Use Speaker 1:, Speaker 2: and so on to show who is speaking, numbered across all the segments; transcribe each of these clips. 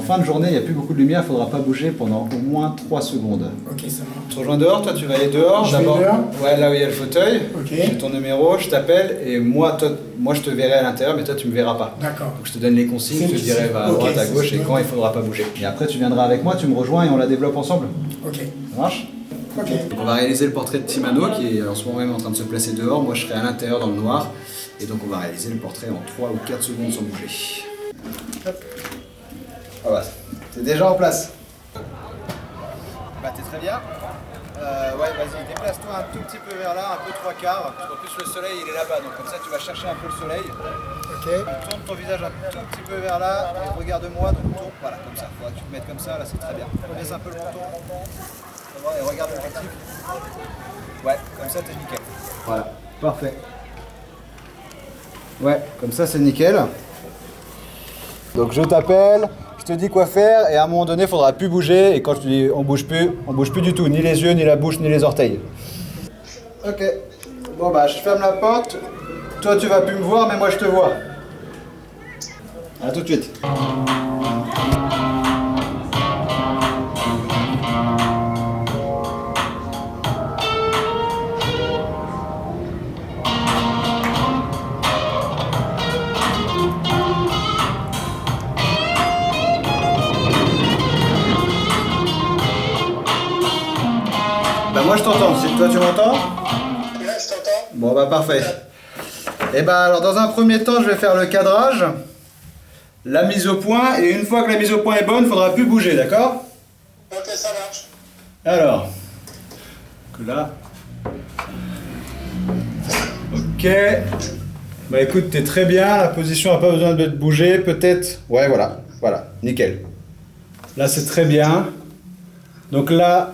Speaker 1: fin de journée, il n'y a plus beaucoup de lumière, il ne faudra pas bouger pendant au moins 3 secondes.
Speaker 2: Ok, ça marche.
Speaker 1: On se rejoint dehors, toi tu vas aller dehors.
Speaker 2: Je vais
Speaker 1: D'abord,
Speaker 2: dehors.
Speaker 1: ouais, là où il y a le fauteuil.
Speaker 2: Ok.
Speaker 1: J'ai ton numéro, je t'appelle et moi je te verrai à l'intérieur, mais toi tu me verras pas.
Speaker 2: D'accord.
Speaker 1: Donc je te donne les consignes, je te dirai va à
Speaker 2: Ok,
Speaker 1: droite, à
Speaker 2: c'est
Speaker 1: gauche et
Speaker 2: super.
Speaker 1: quand il faudra pas bouger. Et après tu viendras avec moi, tu me rejoins et on la développe ensemble.
Speaker 2: Ok.
Speaker 1: Ça marche?
Speaker 2: Ok.
Speaker 1: On va réaliser le portrait de Timano qui est en ce moment même en train de se placer dehors. Moi je serai à l'intérieur dans le noir. Et donc on va réaliser le portrait en 3 ou 4 secondes sans bouger. Hop. Ah bah, c'est déjà en place. Bah t'es très bien. Ouais vas-y, déplace-toi un tout petit peu vers là, un peu 3/4. Parce qu'en plus le soleil il est là-bas, donc comme ça tu vas chercher un peu le soleil.
Speaker 2: Ok.
Speaker 1: Tourne ton visage un tout petit peu vers là et regarde-moi, donc tourne, voilà comme ça. Faudra que tu te mettes comme ça, là c'est très bien. Baisse un peu le menton. Et regarde l'objectif. Ouais, comme ça t'es nickel. Voilà, parfait. Ouais, comme ça c'est nickel. Donc je t'appelle, je te dis quoi faire et à un moment donné il faudra plus bouger et quand je te dis on bouge plus du tout, ni les yeux, ni la bouche, ni les orteils. Ok, bon bah je ferme la porte, toi tu vas plus me voir mais moi je te vois. À tout de suite. Bah moi je t'entends, si toi tu m'entends?
Speaker 2: Là, je t'entends.
Speaker 1: Bon bah parfait. Et bah alors dans un premier temps je vais faire le cadrage, la mise au point et une fois que la mise au point est bonne, il ne faudra plus bouger, d'accord?
Speaker 2: Ok, ça marche.
Speaker 1: Alors, que là. Ok. Bah écoute, t'es très bien, la position n'a pas besoin de bouger, peut-être. Ouais voilà, voilà, nickel. Là c'est très bien. Donc là,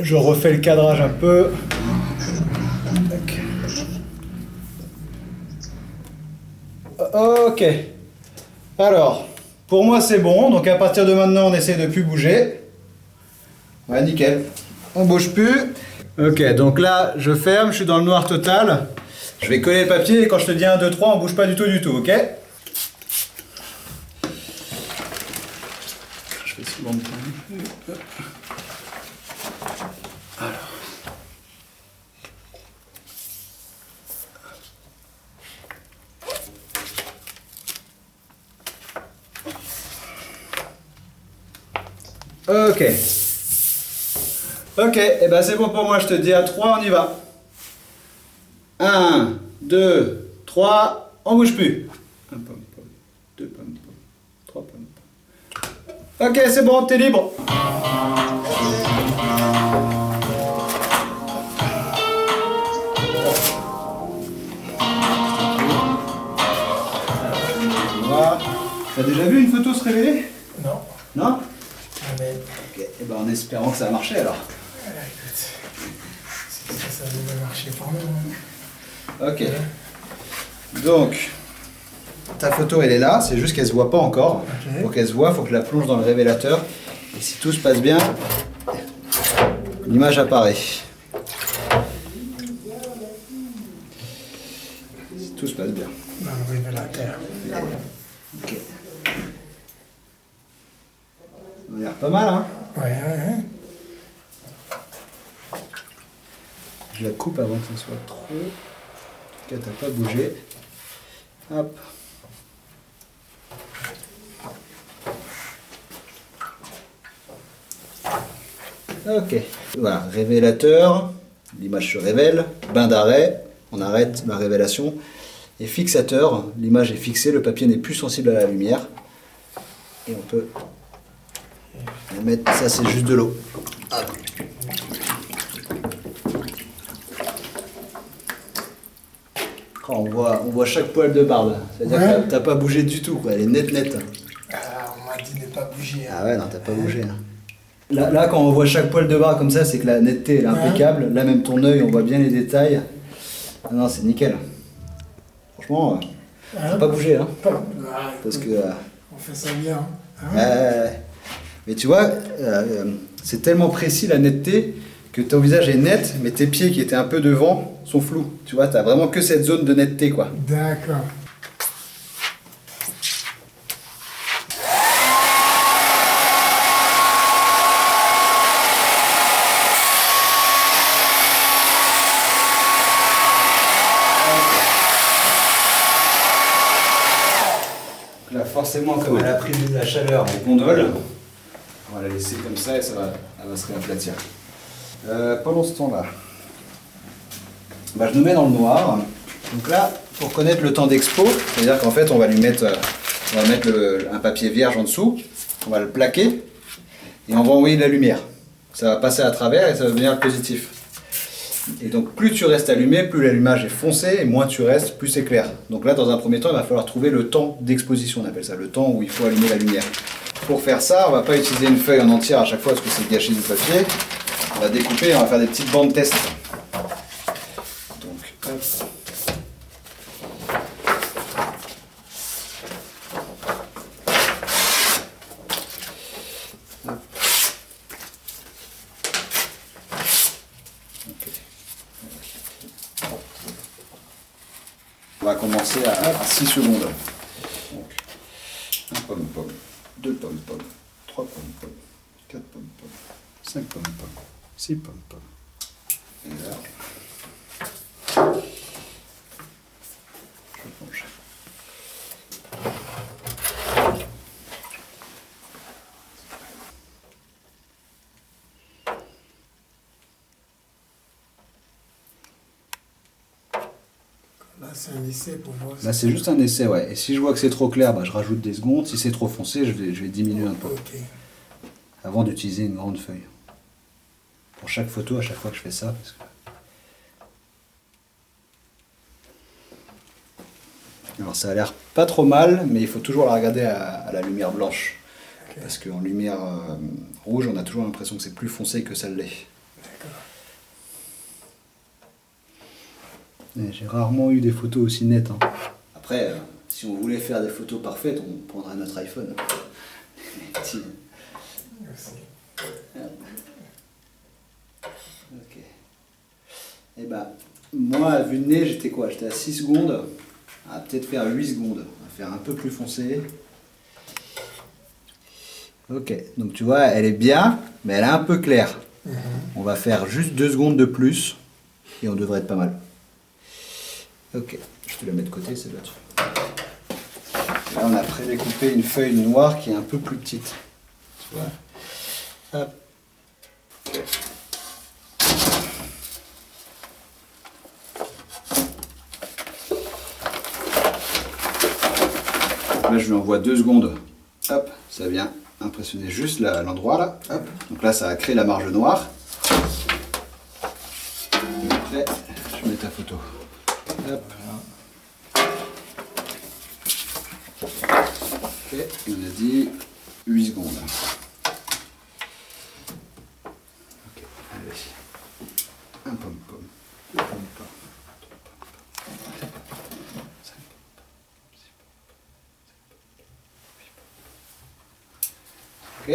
Speaker 1: je refais le cadrage un peu. Tac. Ok. Alors, pour moi c'est bon, donc à partir de maintenant on essaie de plus bouger. Ouais, nickel. On bouge plus. Ok, donc là je ferme, je suis dans le noir total. Je vais coller le papier et quand je te dis 1, 2, 3, on bouge pas du tout, ok? Je fais souvent le point. Ok. Ok, et ben c'est bon pour moi, je te dis à 3, on y va. 1, 2, 3, on bouge plus. 1 pom pom, 2 pom pom, 3 pom pom. Ok, c'est bon, t'es libre. Voilà. T'as déjà vu une photo se révéler?
Speaker 2: Non.
Speaker 1: Non?
Speaker 2: Ah, mais...
Speaker 1: Ok, et ben en espérant que ça a marché alors.
Speaker 2: Écoute, ça devait marcher pour nous.
Speaker 1: Ok. Donc, ta photo elle est là, c'est juste qu'elle se voit pas encore.
Speaker 2: Ok.
Speaker 1: Pour qu'elle se voit, il faut que je la plonge dans le révélateur. Et si tout se passe bien, l'image apparaît. Si tout se passe bien.
Speaker 2: Dans le révélateur.
Speaker 1: Ok. Ça a l'air pas mal, hein?
Speaker 2: Ouais.
Speaker 1: Je la coupe avant que ce soit trop. En tout cas, t'as pas bougé. Hop. Ok. Voilà, révélateur. L'image se révèle. Bain d'arrêt. On arrête la révélation. Et fixateur. L'image est fixée. Le papier n'est plus sensible à la lumière. Et on peut la mettre. Ça, c'est juste de l'eau. Hop. On voit chaque poil de barbe. C'est-à-dire que t'as pas bougé du tout, quoi. Elle est nette.
Speaker 2: Ah, on m'a dit de ne pas bouger.
Speaker 1: Ah ouais, non, t'as pas bougé. Hein. Là, quand on voit chaque poil de barbe comme ça, c'est que la netteté elle est impeccable. Là, même ton œil, on voit bien les détails. Ah non, c'est nickel. Franchement, t'as pas bougé, hein. Parce que.
Speaker 2: On fait ça bien.
Speaker 1: Mais tu vois, c'est tellement précis la netteté que ton visage est net, mais tes pieds qui étaient un peu devant sont flous. Tu vois, t'as vraiment que cette zone de netteté, quoi.
Speaker 2: D'accord.
Speaker 1: forcément, comme elle a pris de la chaleur en gondole, on va la laisser comme ça et elle va se réaplatir. Pendant ce temps-là, je nous mets dans le noir. Donc là, pour connaître le temps d'expo, c'est-à-dire qu'en fait, on va mettre un papier vierge en dessous, on va le plaquer et on va envoyer de la lumière. Ça va passer à travers et ça va devenir le positif. Et donc plus tu restes allumé, plus l'allumage est foncé, et moins tu restes, plus c'est clair. Donc là, dans un premier temps, il va falloir trouver le temps d'exposition, on appelle ça, le temps où il faut allumer la lumière. Pour faire ça, on ne va pas utiliser une feuille en entière à chaque fois parce que c'est gâcher du papier. On va découper et on va faire des petites bandes test. Donc, hop. On va commencer à 6 secondes. Donc, 1 pomme-pomme, 2 pommes-pommes, 3 pommes-pommes, 4 pommes-pommes, 5 pommes-pommes, 6 pommes-pommes. Et là, je plonge.
Speaker 2: Là, c'est un essai pour voir.
Speaker 1: Là, c'est juste un essai, ouais. Et si je vois que c'est trop clair, je rajoute des secondes. Si c'est trop foncé, je vais diminuer un peu.
Speaker 2: Ok.
Speaker 1: Avant d'utiliser une grande feuille. Pour chaque photo, à chaque fois que je fais ça. Parce que... Alors, ça a l'air pas trop mal, mais il faut toujours la regarder à la lumière blanche. Okay. Parce qu'en lumière rouge, on a toujours l'impression que c'est plus foncé que ça l'est. J'ai rarement eu des photos aussi nettes. Hein. Après, si on voulait faire des photos parfaites, on prendrait notre iPhone. Merci. Ok. Et moi, à vue de nez, j'étais quoi? J'étais à 6 secondes. On va peut-être faire 8 secondes. On va faire un peu plus foncé. Ok, donc tu vois, elle est bien, mais elle est un peu claire. On va faire juste 2 secondes de plus et on devrait être pas mal. Ok, je te la mets de côté, c'est l'autre. Là, on a prédécoupé une feuille noire qui est un peu plus petite. Tu vois? Hop. Là, je lui envoie 2 secondes. Hop, ça vient impressionner juste l'endroit là. Hop. Donc là, ça a créé la marge noire. Et après, je mets ta photo. Hop. Ok, on a dit 8 secondes. Ok, allez. Un pomme-pomme, 2 pommes-pommes, 3 pommes-pommes, 4 pommes-pommes, 5 pommes-pommes, 6 pommes-pommes, 7 pommes-pommes, 8 pommes-pommes. Ok.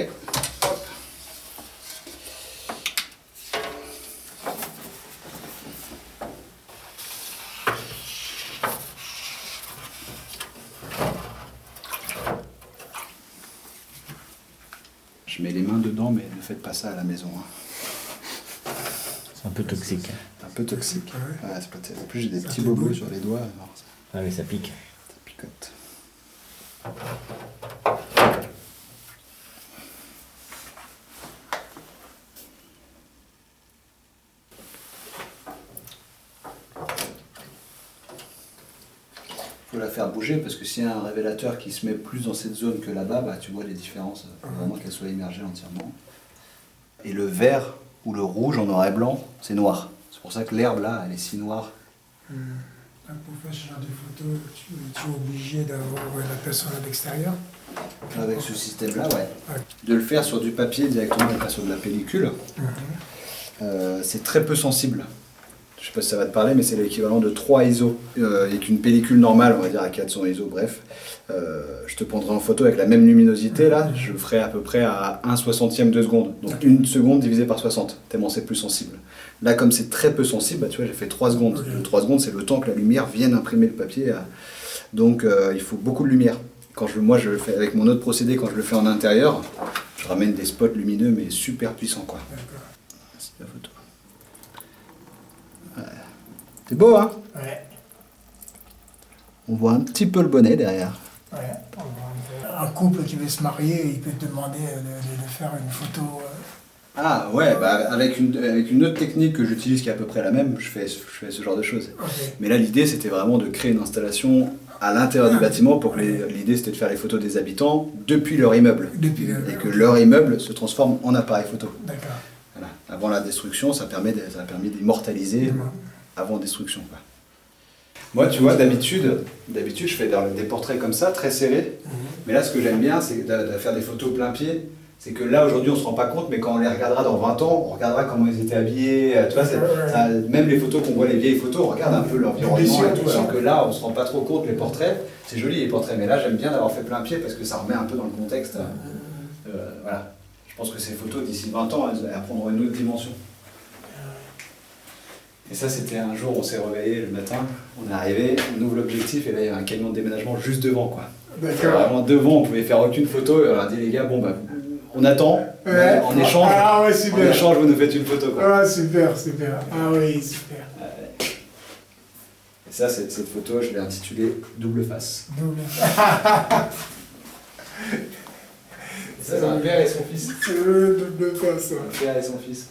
Speaker 1: Je mets les mains dedans, mais ne faites pas ça à la maison. Hein.
Speaker 3: C'est un peu toxique.
Speaker 1: Un peu toxique. Ouais, c'est pas terrible. En plus, j'ai des petits bobos sur les doigts. Alors ça...
Speaker 3: Ah oui, ça pique.
Speaker 1: Ça picote. Faut la faire bouger parce que s'il y a un révélateur qui se met plus dans cette zone que là-bas, tu vois les différences. Il faut vraiment qu'elle soit immergée entièrement. Et le vert ou le rouge en noir et blanc, c'est noir. C'est pour ça que l'herbe là, elle est si noire.
Speaker 2: Pour faire ce genre de photos, tu es obligé d'avoir la personne à l'extérieur.
Speaker 1: Avec ce système-là, ouais. De le faire sur du papier directement et pas sur de la pellicule, c'est très peu sensible. Je sais pas si ça va te parler, mais c'est l'équivalent de 3 ISO. Avec une pellicule normale, on va dire à 400 ISO, bref. Je te prendrai en photo avec la même luminosité, là, je le ferai à peu près à 1/60 de seconde. Donc 1 seconde divisée par 60, tellement c'est plus sensible. Là, comme c'est très peu sensible, tu vois, j'ai fait 3 secondes. Le 3 secondes, c'est le temps que la lumière vienne imprimer le papier. Donc il faut beaucoup de lumière. Moi, je le fais avec mon autre procédé, quand je le fais en intérieur, je ramène des spots lumineux, mais super puissants, quoi. C'est la photo. Ouais. C'est beau, hein?
Speaker 2: Ouais.
Speaker 1: On voit un petit peu le bonnet derrière.
Speaker 2: Ouais, on va en faire. un couple qui veut se marier, il peut te demander de faire une photo.
Speaker 1: Ah ouais, bah avec une autre technique que j'utilise qui est à peu près la même, je fais ce genre de choses.
Speaker 2: Ok.
Speaker 1: Mais là, l'idée, c'était vraiment de créer une installation à l'intérieur du bâtiment pour que l'idée, c'était de faire les photos des habitants depuis leur immeuble. Et que leur immeuble se transforme en appareil photo.
Speaker 2: D'accord.
Speaker 1: Voilà. Avant la destruction, ça a permis d'immortaliser avant destruction, quoi. Moi, tu vois, d'habitude, je fais des portraits comme ça, très serrés. Mais là, ce que j'aime bien, c'est de faire des photos plein pied. C'est que là, aujourd'hui, on ne se rend pas compte, mais quand on les regardera dans 20 ans, on regardera comment ils étaient habillés. Tu vois, même les photos qu'on voit, les vieilles photos, on regarde un peu l'environnement et tout. Alors que là, on ne se rend pas trop compte, les portraits. C'est joli, les portraits, mais là, j'aime bien d'avoir fait plein pied parce que ça remet un peu dans le contexte. Voilà. Je pense que ces photos, d'ici 20 ans, elles prendront une autre dimension. Et ça, c'était un jour, on s'est réveillé le matin, on est arrivé, on ouvre l'objectif et là, il y avait un camion de déménagement juste devant, quoi.
Speaker 2: D'accord.
Speaker 1: Vraiment devant, on pouvait faire aucune photo et on a dit, les gars, bon, bah, on attend, en échange,
Speaker 2: super.
Speaker 1: En échange, vous nous faites une photo, quoi.
Speaker 2: Ah, super, super. Ah oui, super.
Speaker 1: Et ça, cette photo, je l'ai intitulée Double face.
Speaker 2: Double.
Speaker 1: Ça, c'est un père et son fils.
Speaker 2: C'est double face.
Speaker 1: Un père et son fils.